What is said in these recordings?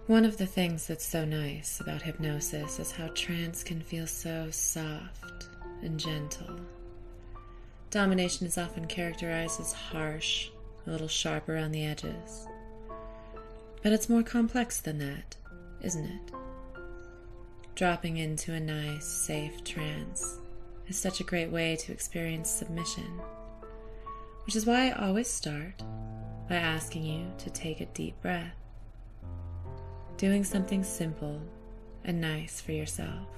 One of the things that's so nice about hypnosis is how trance can feel so soft and gentle. Domination is often characterized as harsh, a little sharp around the edges. But it's more complex than that, isn't it? Dropping into a nice, safe trance is such a great way to experience submission, which is why I always start by asking you to take a deep breath, doing something simple and nice for yourself.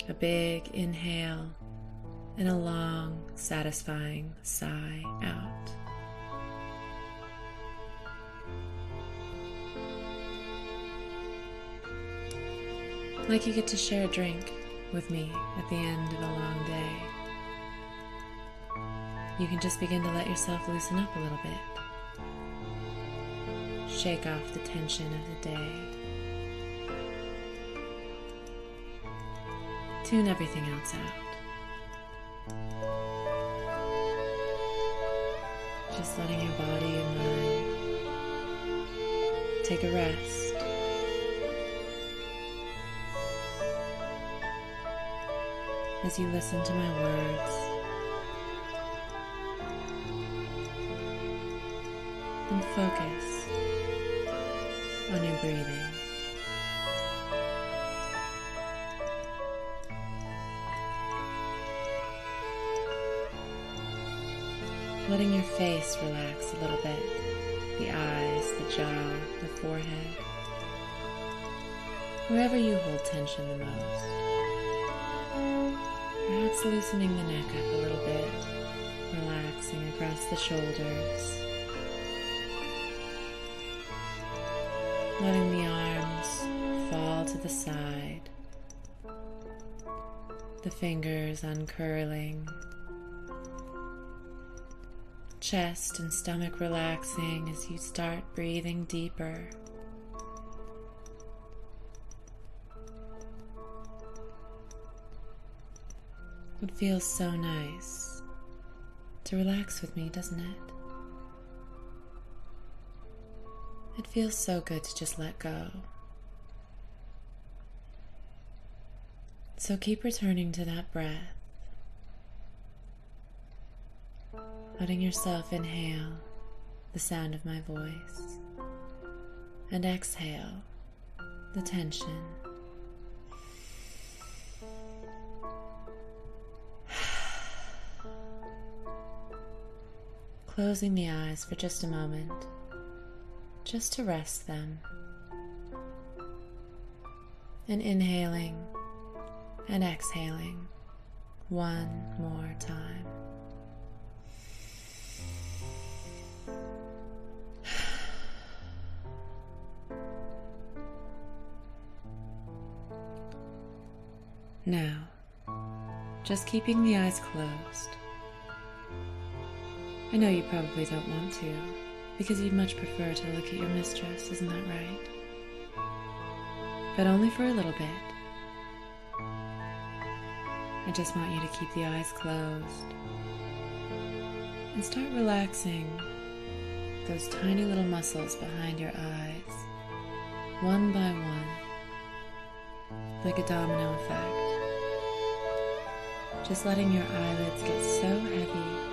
A big inhale and a long, satisfying sigh out. Like you get to share a drink with me at the end of a long day. You can just begin to let yourself loosen up a little bit. Shake off the tension of the day. Tune everything else out. Just letting your body and mind take a rest. As you listen to my words and focus on your breathing. Letting your face relax a little bit, the eyes, the jaw, the forehead, wherever you hold tension the most. Perhaps loosening the neck up a little bit, relaxing across the shoulders, letting the arms fall to the side, the fingers uncurling, chest and stomach relaxing as you start breathing deeper. It feels so nice to relax with me, doesn't it? It feels so good to just let go. So keep returning to that breath, letting yourself inhale the sound of my voice and exhale the tension. Closing the eyes for just a moment, just to rest them, and inhaling and exhaling one more time. Now, just keeping the eyes closed. I know you probably don't want to, because you'd much prefer to look at your mistress, isn't that right? But only for a little bit. I just want you to keep the eyes closed and start relaxing those tiny little muscles behind your eyes, one by one, like a domino effect. Just letting your eyelids get so heavy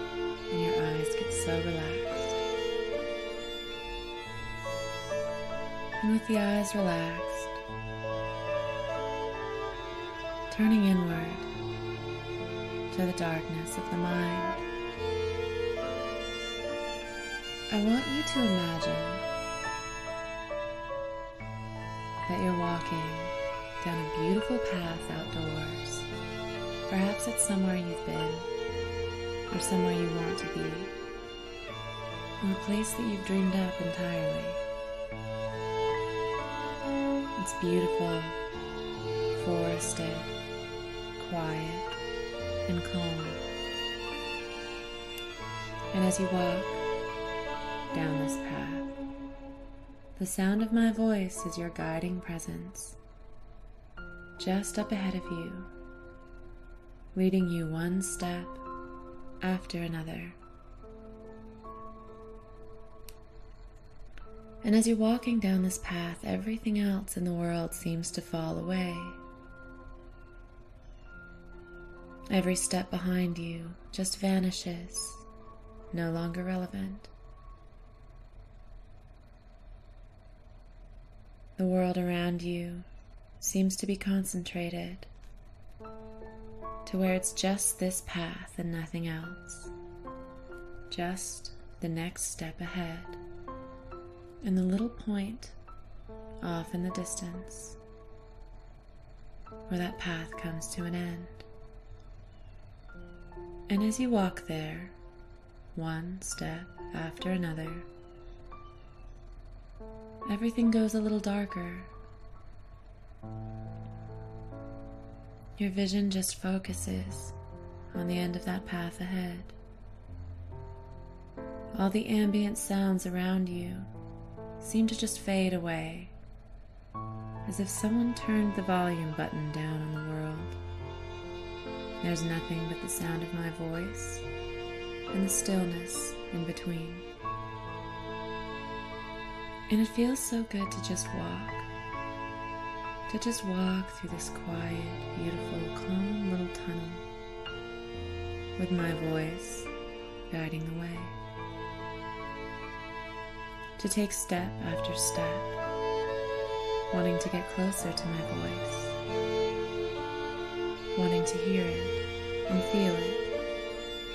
and your eyes get so relaxed. And with the eyes relaxed, turning inward to the darkness of the mind, I want you to imagine that you're walking down a beautiful path outdoors. Perhaps it's somewhere you've been, or somewhere you want to be, or a place that you've dreamed up entirely. It's beautiful, forested, quiet, and calm. And as you walk down this path, the sound of my voice is your guiding presence, just up ahead of you, leading you one step after another. And as you're walking down this path, everything else in the world seems to fall away. Every step behind you just vanishes, no longer relevant. The world around you seems to be concentrated to where it's just this path and nothing else. Just the next step ahead, and the little point off in the distance where that path comes to an end. And as you walk there, one step after another, everything goes a little darker. Your vision just focuses on the end of that path ahead. All the ambient sounds around you seem to just fade away, as if someone turned the volume button down on the world. There's nothing but the sound of my voice and the stillness in between. And it feels so good to just walk through this quiet, beautiful, calm little tunnel with my voice guiding the way. To take step after step, wanting to get closer to my voice, wanting to hear it and feel it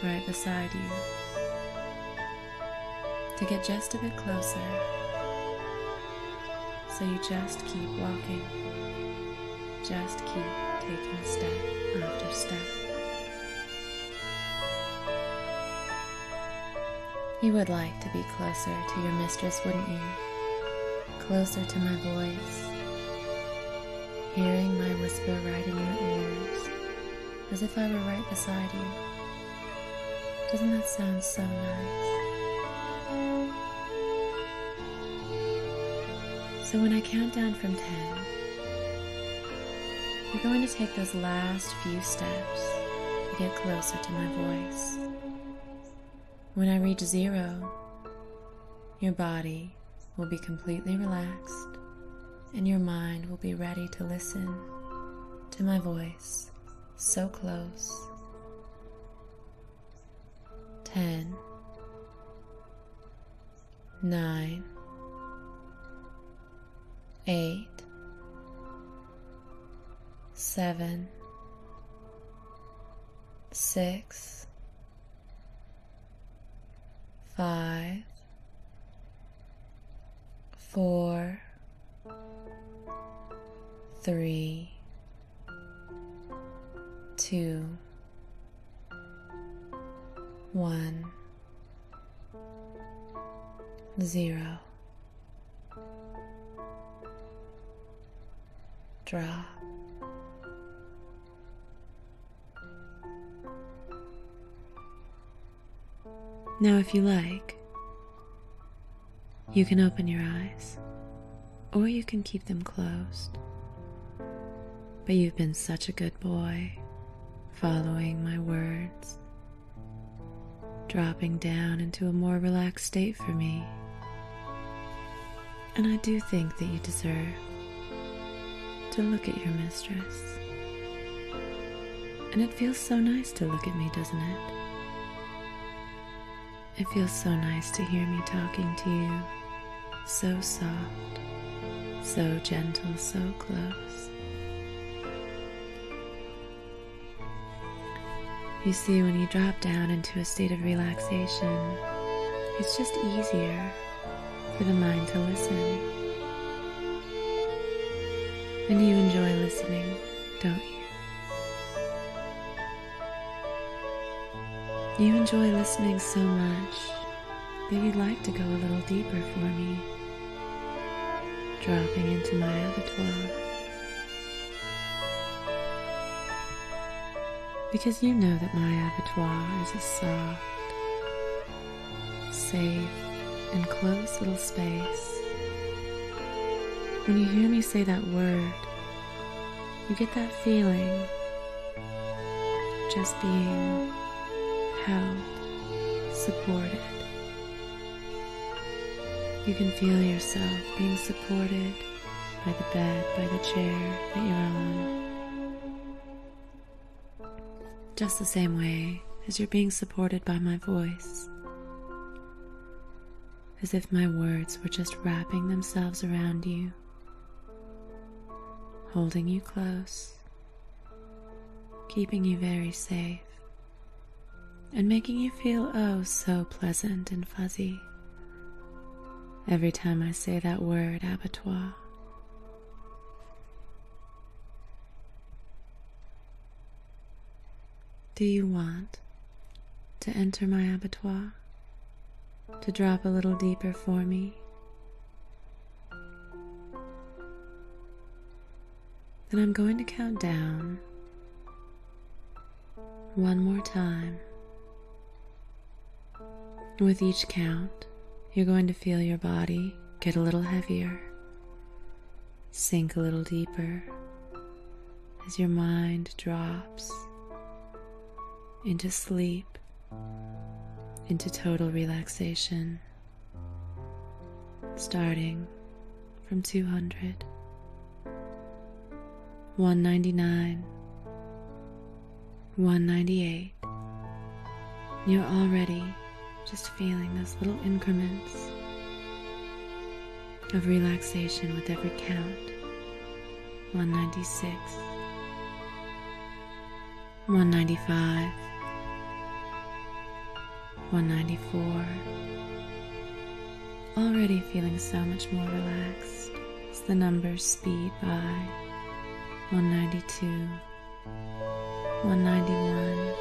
right beside you. To get just a bit closer, so you just keep walking, just keep taking step after step. You would like to be closer to your mistress, wouldn't you? Closer to my voice, hearing my whisper right in your ears, as if I were right beside you. Doesn't that sound so nice? So when I count down from 10, you're going to take those last few steps to get closer to my voice. When I reach 0, your body will be completely relaxed and your mind will be ready to listen to my voice so close. 10, 9, 8, 7, 6, 5, 4, 3, 2, 1, 0. Drop. Now, if you like, you can open your eyes, or you can keep them closed. But you've been such a good boy, following my words, dropping down into a more relaxed state for me. And I do think that you deserve to look at your mistress. And it feels so nice to look at me, doesn't it? It feels so nice to hear me talking to you, so soft, so gentle, so close. You see, when you drop down into a state of relaxation, it's just easier for the mind to listen. And you enjoy listening, don't you? You enjoy listening so much that you'd like to go a little deeper for me, dropping into my abattoir. Because you know that my abattoir is a soft, safe, and close little space. When you hear me say that word, you get that feeling of just being held, supported. You can feel yourself being supported by the bed, by the chair that you're on. Just the same way as you're being supported by my voice. As if my words were just wrapping themselves around you, holding you close, keeping you very safe, and making you feel oh so pleasant and fuzzy every time I say that word, abattoir. Do you want to enter my abattoir? To drop a little deeper for me? Then I'm going to count down one more time. With each count, you're going to feel your body get a little heavier, sink a little deeper as your mind drops into sleep, into total relaxation, starting from 200, 199, 198. You're already just feeling those little increments of relaxation with every count. 196, 195, 194. Already feeling so much more relaxed as the numbers speed by. 192, 191.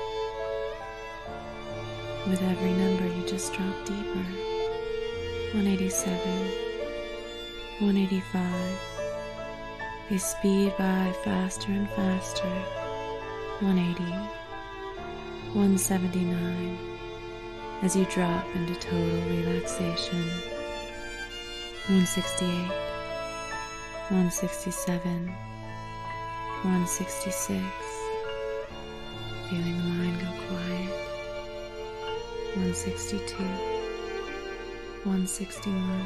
With every number you just drop deeper. 187, 185. They speed by faster and faster. 180, 179. As you drop into total relaxation. 168, 167, 166. Feeling the mind go quiet. 162, 161.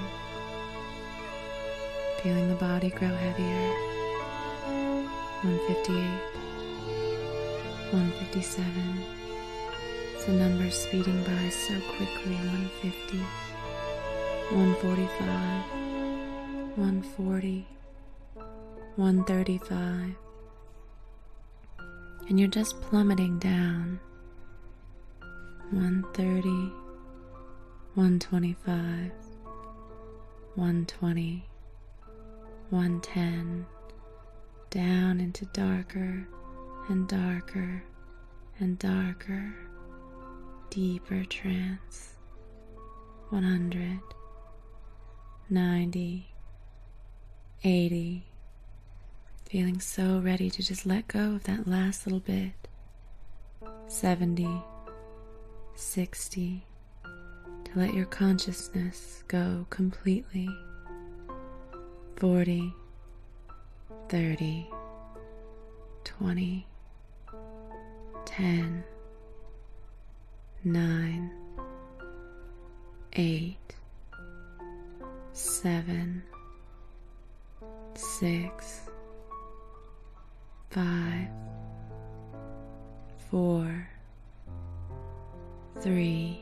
Feeling the body grow heavier. 158, 157. The numbers speeding by so quickly. 150, 145, 140, 135. And you're just plummeting down. 130, 125, 120, 110, down into darker and darker and darker, deeper trance. 100, 90, 80, feeling so ready to just let go of that last little bit. 70, 60, to let your consciousness go completely. 40, 30, 20, 10, 9, 8, 7, 6, 5, 4, 3,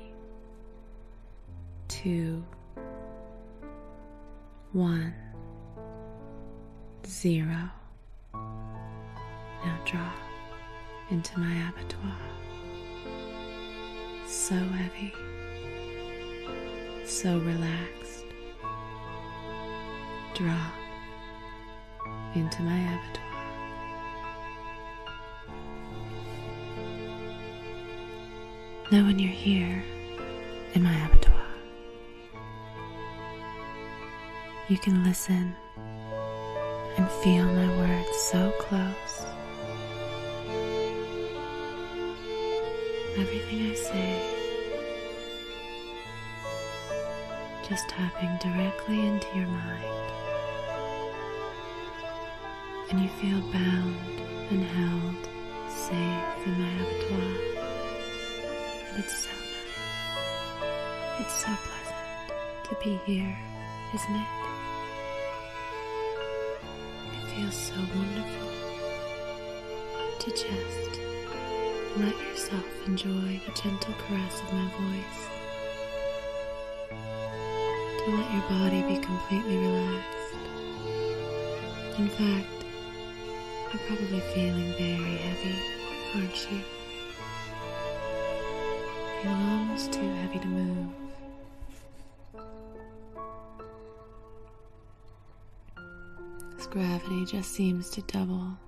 2, 1, 0. Now drop into my abattoir. So heavy, so relaxed. Drop into my abattoir. Now when you're here in my abattoir, you can listen and feel my words so close. Everything I say, just tapping directly into your mind, and you feel bound and held safe in my abattoir. And it's so nice, it's so pleasant to be here isn't it? It feels so wonderful to just let yourself enjoy the gentle caress of my voice, to let your body be completely relaxed. In fact, you're probably feeling very heavy, aren't you? Feeling almost too heavy to move. This gravity just seems to double,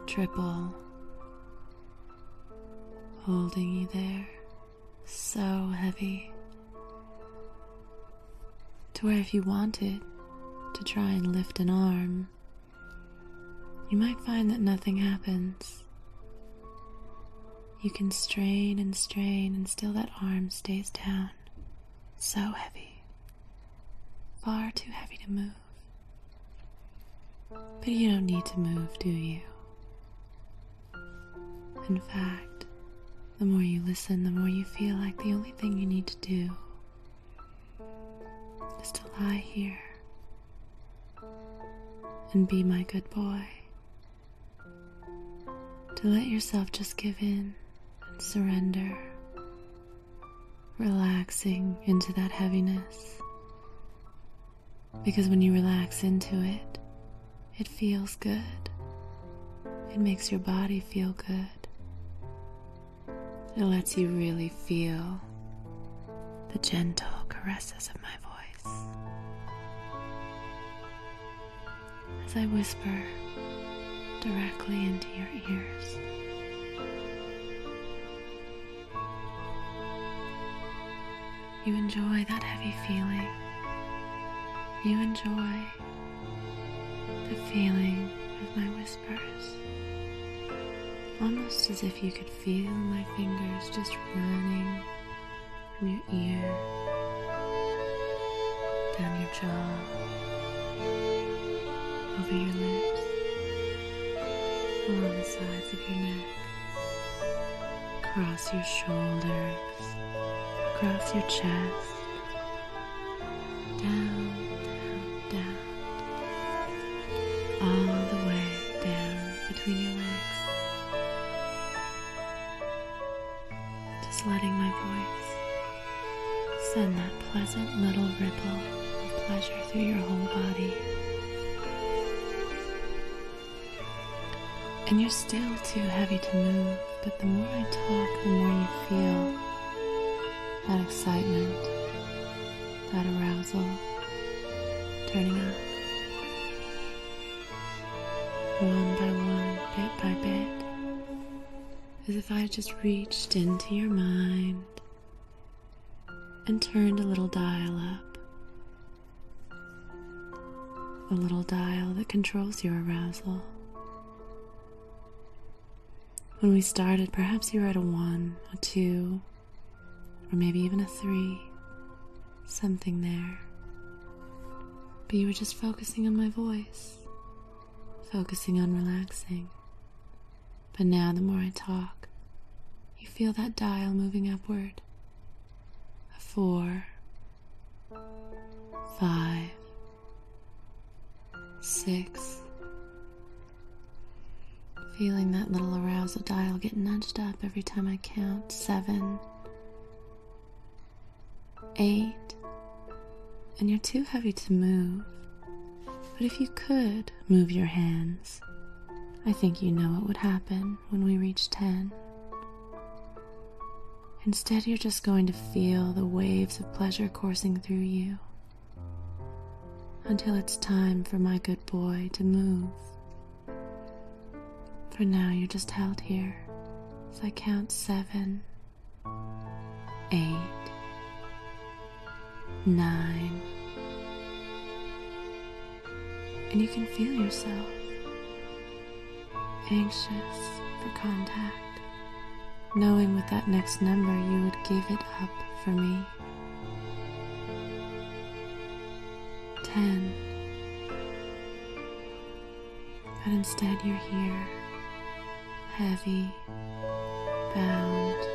triple, holding you there, so heavy, to where if you wanted to try and lift an arm, you might find that nothing happens. You can strain and strain and still that arm stays down, so heavy, far too heavy to move. But you don't need to move, do you? In fact, the more you listen, the more you feel like the only thing you need to do is to lie here and be my good boy. To let yourself just give in and surrender, relaxing into that heaviness. Because when you relax into it, it feels good. It makes your body feel good. It lets you really feel the gentle caresses of my voice. As I whisper directly into your ears. You enjoy that heavy feeling. You enjoy the feeling of my whispers. Almost as if you could feel my fingers just running from your ear, down your jaw, over your lips, along the sides of your neck, across your shoulders, across your chest, down, down, down, all the way down between your legs. Just letting my voice send that pleasant little ripple of pleasure through your whole body. And you're still too heavy to move, but the more I talk, the more you feel that excitement, that arousal turning up. One by one, bit by bit, as if I just reached into your mind and turned a little dial up. A little dial that controls your arousal. When we started, perhaps you were at a 1, a 2, or maybe even a 3, something there. But you were just focusing on my voice, focusing on relaxing. But now the more I talk, you feel that dial moving upward. A 4, 5, 6. Feeling that little arousal dial get nudged up every time I count. 7, 8, and you're too heavy to move. But if you could move your hands, I think you know what would happen when we reach 10. Instead, you're just going to feel the waves of pleasure coursing through you until it's time for my good boy to move. For now, you're just held here as I count 7, 8, 9, and you can feel yourself anxious for contact, knowing with that next number you would give it up for me. 10, but instead you're here, heavy, bound,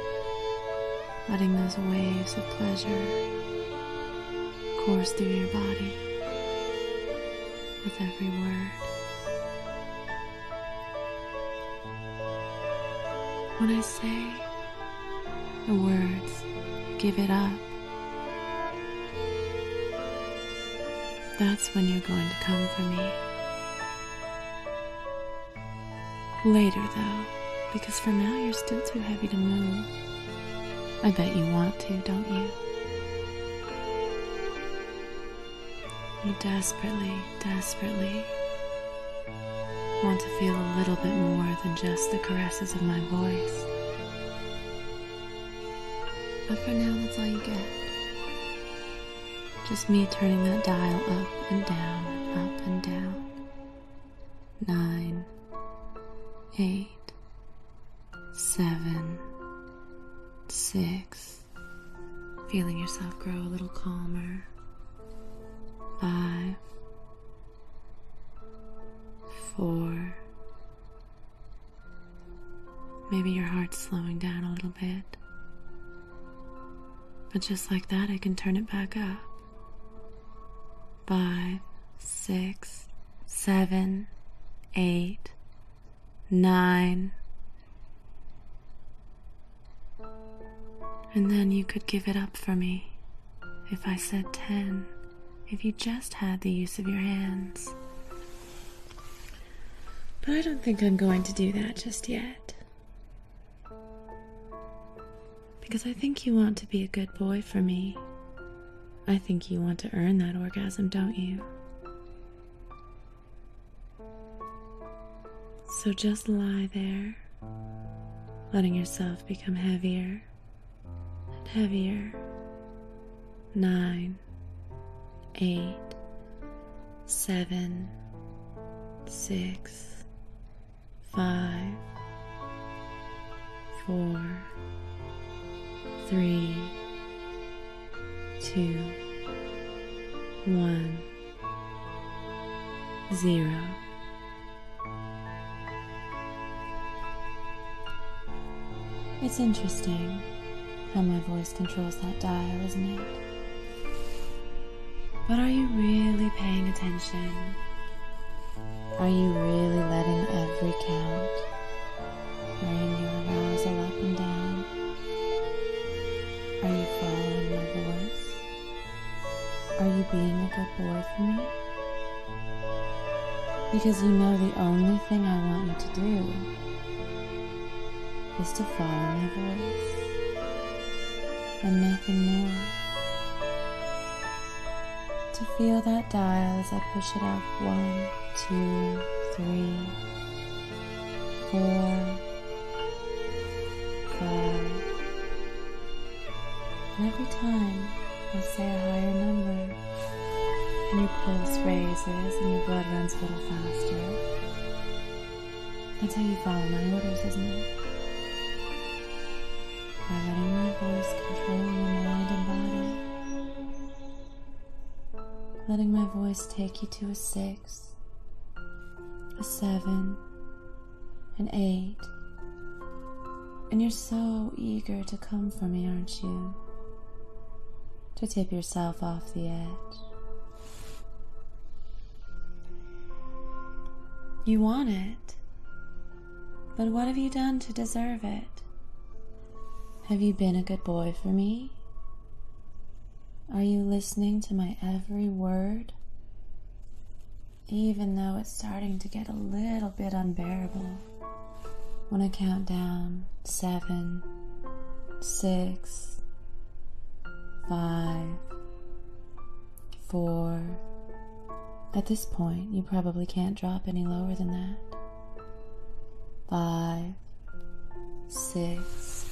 letting those waves of pleasure course through your body with every word. When I say the words, give it up, that's when you're going to come for me. Later though, because for now you're still too heavy to move. I bet you want to, don't you? You desperately, desperately want to feel a little bit more than just the caresses of my voice. But for now, that's all you get. Just me turning that dial up and down, up and down. 9, 8, 7, 6. Feeling yourself grow a little calmer. 5, 4. Maybe your heart's slowing down a little bit. But just like that, I can turn it back up. 5, 6, 7, 8, 9. And then you could give it up for me if I said 10, if you just had the use of your hands. But I don't think I'm going to do that just yet. Because I think you want to be a good boy for me. I think you want to earn that orgasm, don't you? So just lie there, letting yourself become heavier and heavier. 9, 8, 7, 6, 5, 4, 3, 2, 1, 0. It's interesting how my voice controls that dial, isn't it? But are you really paying attention? Are you really letting every count bring your arousal up and down? Are you following my voice? Are you being a good boy for me? Because you know the only thing I want you to do is to follow my voice and nothing more. To feel that dial as I push it up 1, 2, 3, 4, 5. And every time I say a higher number and your pulse raises and your blood runs a little faster, that's how you follow my orders, isn't it? By letting my voice control your mind and body. Letting my voice take you to a 6, a 7, an 8. And you're so eager to come for me, aren't you? To tip yourself off the edge. You want it, but what have you done to deserve it? Have you been a good boy for me? Are you listening to my every word? Even though it's starting to get a little bit unbearable when I count down 7, 6, 5, 4. At this point, you probably can't drop any lower than that. 5, 6,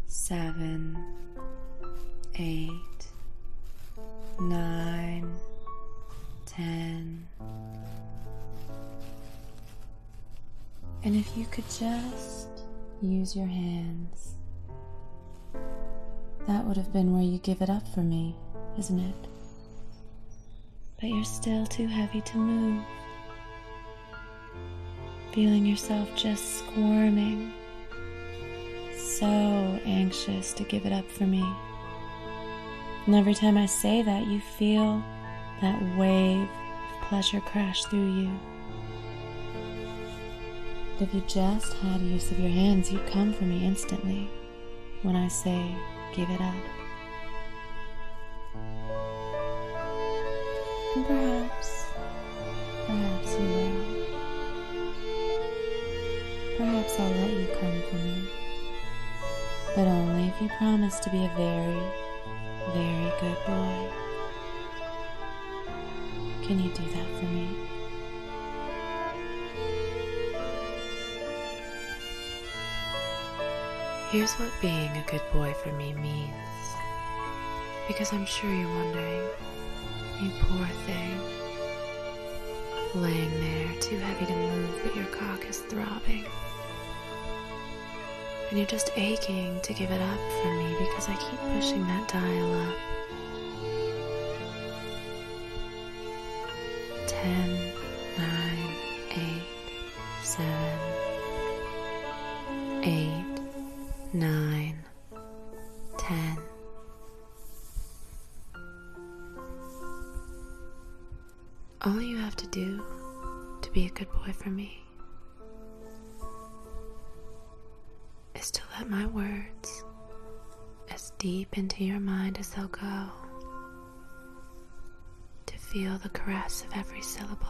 7, 8, 9, 10. And if you could just use your hands, that would have been where you give it up for me, isn't it? But you're still too heavy to move. Feeling yourself just squirming, so anxious to give it up for me. And every time I say that, you feel that wave of pleasure crash through you. If you just had use of your hands, you'd come for me instantly when I say, give it up. And perhaps you will. Perhaps I'll let you come for me, but only if you promise to be a very, very good boy. Can you do that for me? Here's what being a good boy for me means, because I'm sure you're wondering, you poor thing, laying there too heavy to move, but your cock is throbbing. And you're just aching to give it up for me because I keep pushing that dial up. 10, 9, 8, 7, 8, 9, 10. All you have to do to be a good boy for me is to let my words as deep into your mind as they'll go, to feel the caress of every syllable,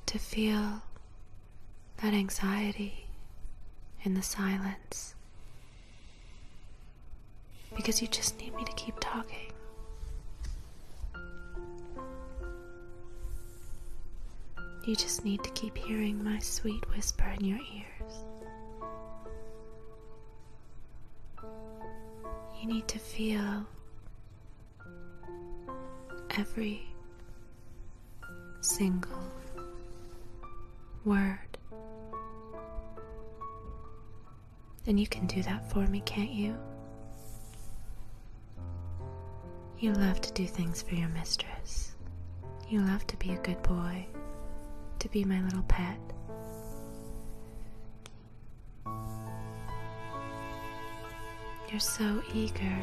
to feel that anxiety in the silence, because you just need me to keep talking. You just need to keep hearing my sweet whisper in your ears. You need to feel every single word. And you can do that for me, can't you? You love to do things for your mistress. You love to be a good boy, to be my little pet. You're so eager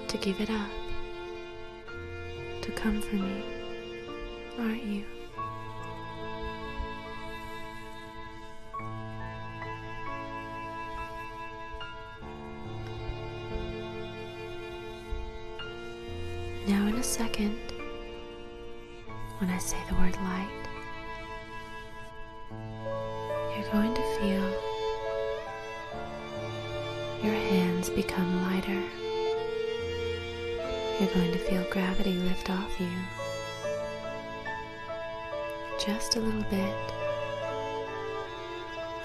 to give it up, to come for me, aren't you? Now in a second, when I say the word light, you're going to feel your hands become lighter. You're going to feel gravity lift off you. Just a little bit,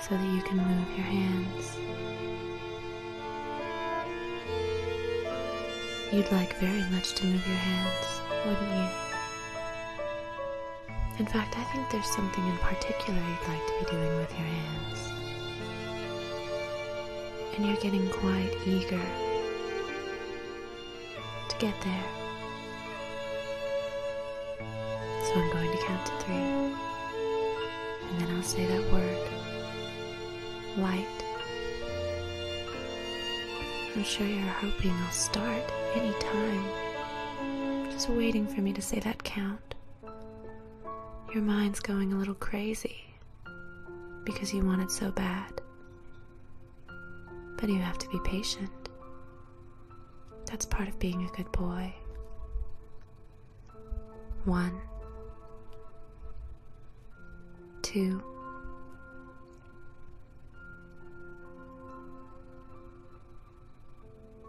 so that you can move your hands. You'd like very much to move your hands, wouldn't you? In fact, I think there's something in particular you'd like to be doing with your hands. And you're getting quite eager to get there. So I'm going to count to 3. And then I'll say that word. Light. I'm sure you're hoping I'll start any time. Just waiting for me to say that count. Your mind's going a little crazy because you want it so bad. But you have to be patient. That's part of being a good boy. 1, 2,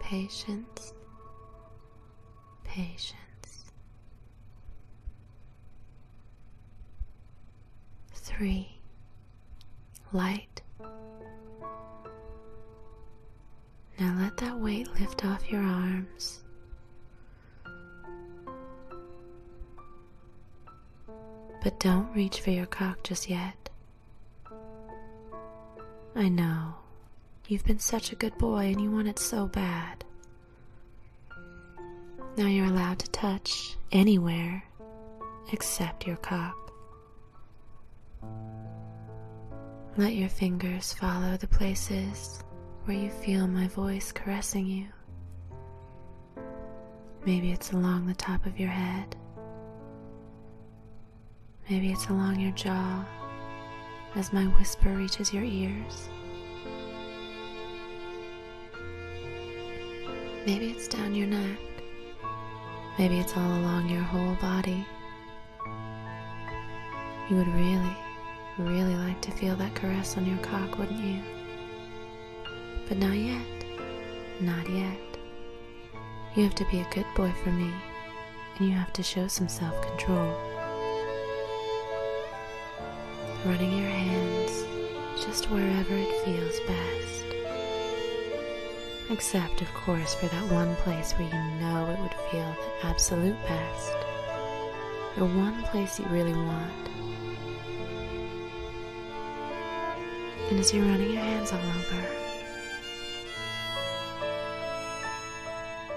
patience, patience. 3, light. Now let that weight lift off your arms. But don't reach for your cock just yet. I know, you've been such a good boy and you want it so bad. Now you're allowed to touch anywhere except your cock. Let your fingers follow the places where you feel my voice caressing you. Maybe it's along the top of your head. Maybe it's along your jaw as my whisper reaches your ears. Maybe it's down your neck. Maybe it's all along your whole body. You would really, really like to feel that caress on your cock, wouldn't you? But not yet. Not yet. You have to be a good boy for me, and you have to show some self-control. Running your hands just wherever it feels best. Except, of course, for that one place where you know it would feel the absolute best. The one place you really want. And as you're running your hands all over,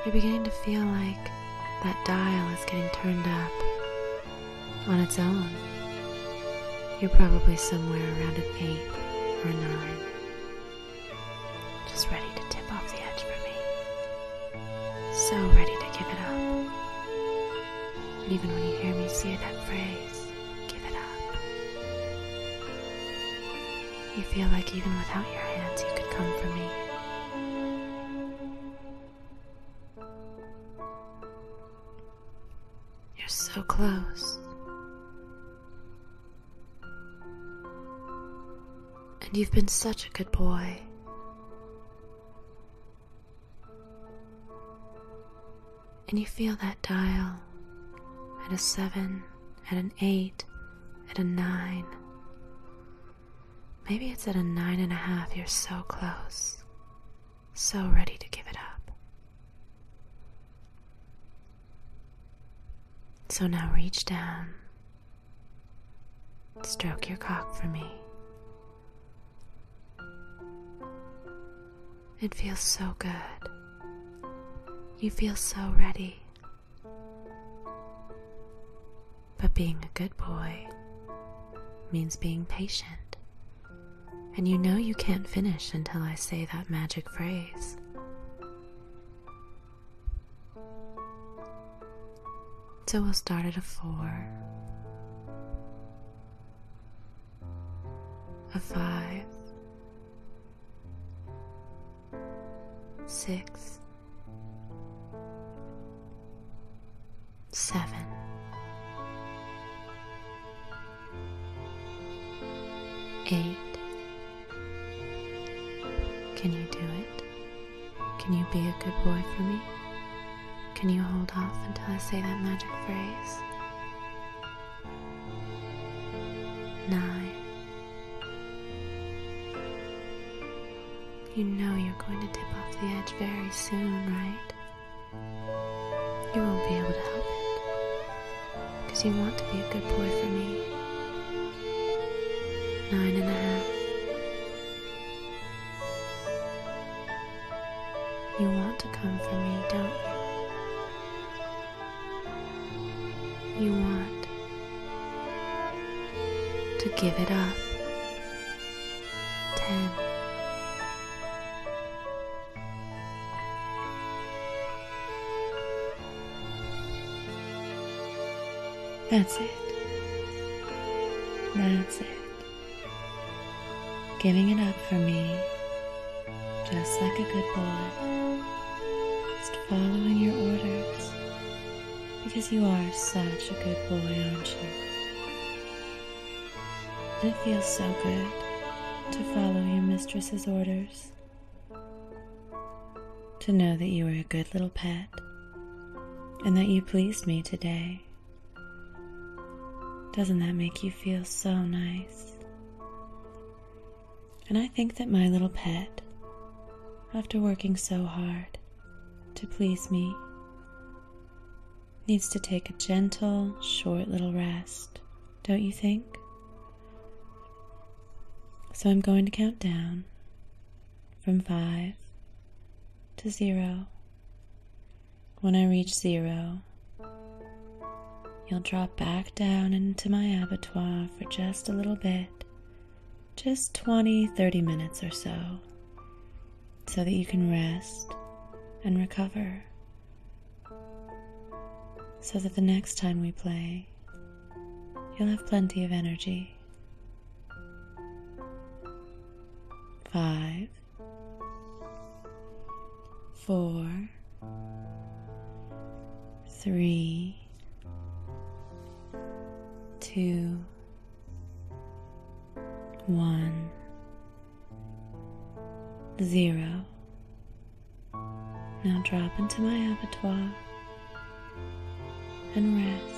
you're beginning to feel like that dial is getting turned up on its own. You're probably somewhere around an 8 or a 9. Just ready to tip off the edge for me. So ready to give it up. And even when you hear me say that phrase, give it up, you feel like even without your hands you could come for me. You're so close. And you've been such a good boy. And you feel that dial at a 7, at an 8, at a 9. Maybe it's at a 9.5. You're so close. So ready to give it up. So now reach down. Stroke your cock for me. It feels so good. You feel so ready. But being a good boy means being patient. And you know you can't finish until I say that magic phrase. So we'll start at a 4, a 5, 6, 7, 8. Can you do it? Can you be a good boy for me? Can you hold off until I say that magic phrase? 9. You know you're going to tip off the edge very soon, right? You won't be able to help it, because you want to be a good boy for me. 9.5. You want to come for me, don't you? You want to give it up. 10. That's it. That's it. Giving it up for me, just like a good boy. Just following your orders, because you are such a good boy, aren't you? And it feels so good to follow your mistress's orders. To know that you were a good little pet, and that you pleased me today. Doesn't that make you feel so nice? And I think that my little pet, after working so hard to please me, needs to take a gentle, short little rest, don't you think? So I'm going to count down from 5 to 0. When I reach 0, you'll drop back down into my abattoir for just a little bit, just 20-30 minutes or so. so that you can rest and recover, so that the next time we play, you'll have plenty of energy. 5, 4, 3, 2, 1, 0. Now drop into my abattoir and rest.